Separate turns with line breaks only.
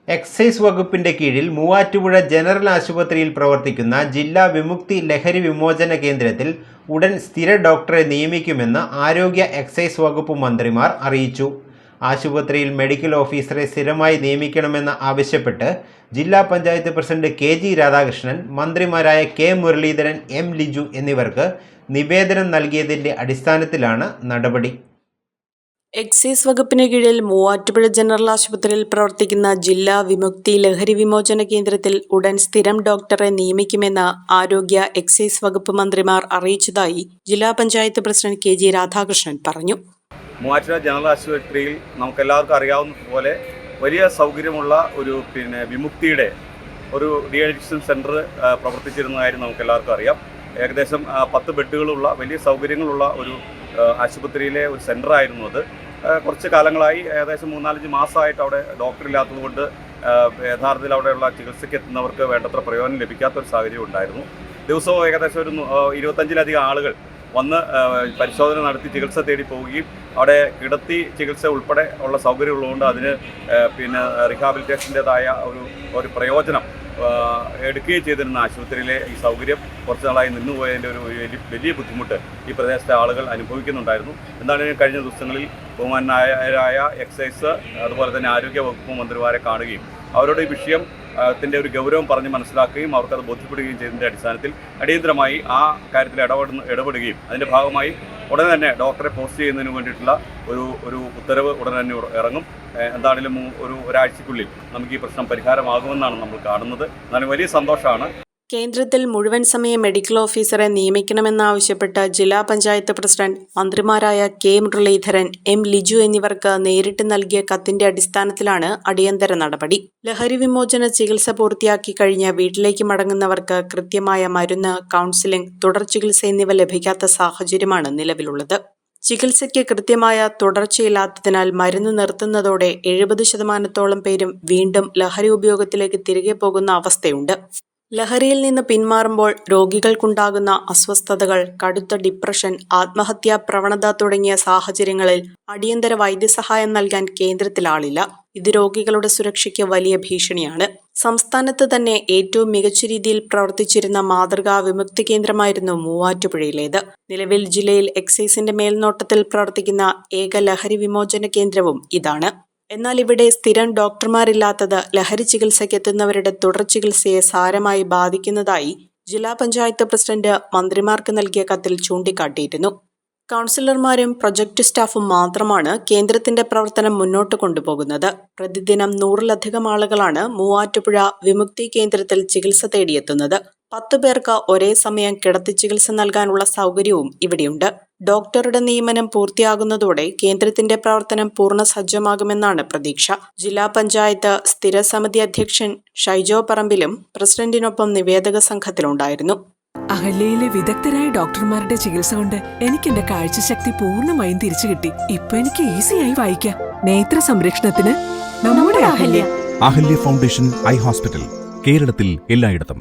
Excise വകുപ്പിന്റെ കീഴിൽ Muvattupuzha general ആശുപത്രിയിൽ പ്രവർത്തിക്കുന്ന ജില്ലാ വിമുക്തി ലഹരി വിമോചന കേന്ദ്രത്തിൽ ഉടൻ സ്ഥിര ഡോക്ടറെ നിയമിക്കുമെന്ന് ആരോഗ്യ എക്സൈസ് വകുപ്പ് മന്ത്രിമാർ അറിയിച്ചു. ആശുപത്രിയിൽ മെഡിക്കൽ ഓഫീസറെ സ്ഥിരമായി നിയമിക്കണമെന്ന് ആവശ്യപ്പെട്ട് ജില്ലാ പഞ്ചായത്ത് പ്രസിഡന്റ് കെ.ജി. രാധാകൃഷ്ണൻ, മന്ത്രിമാരായ കെ. മുരളീധരൻ, എം. ലിജു എന്നിവർക്ക് നിവേദനം നൽകിയതിന്റെ അടിസ്ഥാനത്തിലാണ് നടപടി.
എക്സൈസ് വകുപ്പിന് കീഴിൽ മൂവാറ്റുപുഴ ജനറൽ ആശുപത്രിയിൽ പ്രവർത്തിക്കുന്ന ജില്ലാ വിമുക്തി ലഹരി വിമോചന കേന്ദ്രത്തിൽ ഉടൻ സ്ഥിരം ഡോക്ടറെ നിയമിക്കുമെന്ന് ആരോഗ്യ എക്സൈസ് വകുപ്പ് മന്ത്രിമാർ അറിയിച്ചതായി ജില്ലാ പഞ്ചായത്ത് പ്രസിഡന്റ് കെ.ജി. രാധാകൃഷ്ണൻ പറഞ്ഞു.
മൂവാറ്റുപുഴ ജനറൽ ആശുപത്രിയിൽ നമുക്കെല്ലാവർക്കും അറിയാവുന്നതുപോലെ വലിയ സൗകര്യമുള്ള ഒരു വിമുക്തിയുടെ ഒരു ഡീഅഡിക്ഷൻ സെൻറ്റർ പ്രവർത്തിച്ചിരുന്ന കാര്യം നമുക്കെല്ലാവർക്കും അറിയാം. ഏകദേശം 10 ബെഡുകളുള്ള വലിയ സൗകര്യങ്ങളുള്ള ഒരു ആശുപത്രിയിലെ ഒരു സെൻ്ററായിരുന്നു അത്. കുറച്ച് കാലങ്ങളായി, ഏകദേശം 3-4 മാസമായിട്ട് അവിടെ ഡോക്ടറില്ലാത്തതുകൊണ്ട് യഥാർത്ഥത്തിൽ അവിടെയുള്ള ചികിത്സയ്ക്ക് എത്തുന്നവർക്ക് വേണ്ടത്ര പ്രയോജനം ലഭിക്കാത്തൊരു സാഹചര്യം ഉണ്ടായിരുന്നു. ദിവസവും ഏകദേശം ഒരു 25-ലധികം ആളുകൾ വന്ന് പരിശോധന നടത്തി ചികിത്സ തേടി പോവുകയും അവിടെ കിടത്തി ചികിത്സ ഉൾപ്പെടെ ഉള്ള സൗകര്യമുള്ളതുകൊണ്ട് അതിന് റീഹാബിലിറ്റേഷൻ്റേതായ ഒരു പ്രയോജനം എടുക്കുകയും ചെയ്തിരുന്ന ആശുപത്രിയിലെ ഈ സൗകര്യം കുറച്ച് നാളായി നിന്നുപോയതിൻ്റെ ഒരു വലിയ ബുദ്ധിമുട്ട് ഈ പ്രദേശത്തെ ആളുകൾ അനുഭവിക്കുന്നുണ്ടായിരുന്നു. എന്താണെങ്കിലും കഴിഞ്ഞ ദിവസങ്ങളിൽ ബഹുമാന്യരായ എക്സൈസ് അതുപോലെ തന്നെ ആരോഗ്യ വകുപ്പ് മന്ത്രിമാരെ കാണുകയും അവരുടെ ഈ വിഷയത്തിൻ്റെ ഒരു ഗൗരവം പറഞ്ഞ് മനസ്സിലാക്കുകയും അവർക്കത് ബോധ്യപ്പെടുകയും ചെയ്തതിൻ്റെ അടിസ്ഥാനത്തിൽ അടിയന്തരമായി ആ കാര്യത്തിൽ ഇടപെടുകയും അതിൻ്റെ ഭാഗമായി ഉടനെ തന്നെ ഡോക്ടറെ പോസ്റ്റ് ചെയ്യുന്നതിന് വേണ്ടിയിട്ടുള്ള ഒരു ഉത്തരവ് ഉടനെ തന്നെ ഇറങ്ങും. എന്താണെങ്കിലും ഒരാഴ്ചയ്ക്കുള്ളിൽ നമുക്ക് ഈ പ്രശ്നം പരിഹാരമാകുമെന്നാണ് നമ്മൾ കാണുന്നത്. എന്നാലും വലിയ സന്തോഷമാണ്.
കേന്ദ്രത്തിൽ മുഴുവൻ സമയ മെഡിക്കൽ ഓഫീസറെ നിയമിക്കണമെന്നാവശ്യപ്പെട്ട് ജില്ലാ പഞ്ചായത്ത് പ്രസിഡന്റ് മന്ത്രിമാരായ കെ. മുരളീധരൻ, എം. ലിജു എന്നിവർക്ക് നേരിട്ട് നൽകിയ കത്തിന്റെ അടിസ്ഥാനത്തിലാണ് അടിയന്തര നടപടി. ലഹരി വിമോചന ചികിത്സ പൂർത്തിയാക്കി കഴിഞ്ഞ് വീട്ടിലേക്ക് മടങ്ങുന്നവർക്ക് കൃത്യമായ മരുന്ന്, കൗൺസിലിംഗ്, തുടർ ചികിത്സ എന്നിവ ലഭിക്കാത്ത സാഹചര്യമാണ് നിലവിലുള്ളത്. ചികിത്സയ്ക്ക് കൃത്യമായ തുടർച്ചയില്ലാത്തതിനാൽ മരുന്ന് നിർത്തുന്നതോടെ 70% പേരും വീണ്ടും ലഹരി ഉപയോഗത്തിലേക്ക് തിരികെ പോകുന്ന അവസ്ഥയുണ്ട്. ലഹരിയിൽ നിന്ന് പിന്മാറുമ്പോൾ രോഗികൾക്കുണ്ടാകുന്ന അസ്വസ്ഥതകൾ, കടുത്ത ഡിപ്രഷൻ, ആത്മഹത്യാ പ്രവണത തുടങ്ങിയ സാഹചര്യങ്ങളിൽ അടിയന്തര വൈദ്യസഹായം നൽകാൻ കേന്ദ്രത്തിൽ ആളില്ല. ഇത് രോഗികളുടെ സുരക്ഷയ്ക്ക് വലിയ ഭീഷണിയാണ്. സംസ്ഥാനത്ത് തന്നെ ഏറ്റവും മികച്ച രീതിയിൽ പ്രവർത്തിച്ചിരുന്ന മാതൃകാ വിമുക്തി കേന്ദ്രമായിരുന്നു മൂവാറ്റുപുഴയിലേത്. നിലവിൽ ജില്ലയിൽ എക്സൈസിന്റെ മേൽനോട്ടത്തിൽ പ്രവർത്തിക്കുന്ന ഏക ലഹരി വിമോചന കേന്ദ്രവും ഇതാണ്. എന്നാൽ ഇവിടെ സ്ഥിരം ഡോക്ടർമാരില്ലാത്തത് ലഹരി ചികിത്സയ്ക്കെത്തുന്നവരുടെ തുടർ ചികിത്സയെ സാരമായി ബാധിക്കുന്നതായി ജില്ലാ പഞ്ചായത്ത് പ്രസിഡന്റ് മന്ത്രിമാർക്ക് നൽകിയ കത്തിൽ ചൂണ്ടിക്കാട്ടിയിരുന്നു. കൗൺസിലർമാരും പ്രൊജക്ട് സ്റ്റാഫും മാത്രമാണ് കേന്ദ്രത്തിന്റെ പ്രവർത്തനം മുന്നോട്ട് കൊണ്ടുപോകുന്നത്. പ്രതിദിനം 100-ലധികം ആളുകളാണ് മൂവാറ്റുപുഴ വിമുക്തി കേന്ദ്രത്തിൽ ചികിത്സ തേടിയെത്തുന്നത്. 10 പേർക്ക് ഒരേ സമയം കിടത്തി ചികിത്സ നൽകാനുള്ള സൗകര്യവും ഇവിടെയുണ്ട്. ഡോക്ടറുടെ നിയമനം പൂർത്തിയാകുന്നതോടെ കേന്ദ്രത്തിന്റെ പ്രവർത്തനം പൂർണ്ണ സജ്ജമാകുമെന്നാണ് പ്രതീക്ഷ. ജില്ലാ പഞ്ചായത്ത് സ്ഥിരസമിതി അധ്യക്ഷൻ ഷൈജോ പറമ്പിലും പ്രസിഡന്റിനൊപ്പം നിവേദക സംഘത്തിലുണ്ടായിരുന്നു.
അഹല്യയിലെ വിദഗ്ധരായ ഡോക്ടർമാരുടെ ചികിത്സ കൊണ്ട് എനിക്ക് എന്റെ കാഴ്ചശക്തി പൂർണ്ണമായും തിരിച്ചു കിട്ടി. ഇപ്പൊ എനിക്ക് ഈസിയായി വായിക്കാം. നേത്ര സംരക്ഷണത്തിന് നമ്മുടെ Ahalya.
Ahalya foundation eye hospital, കേരളത്തിൽ എല്ലായിടത്തും.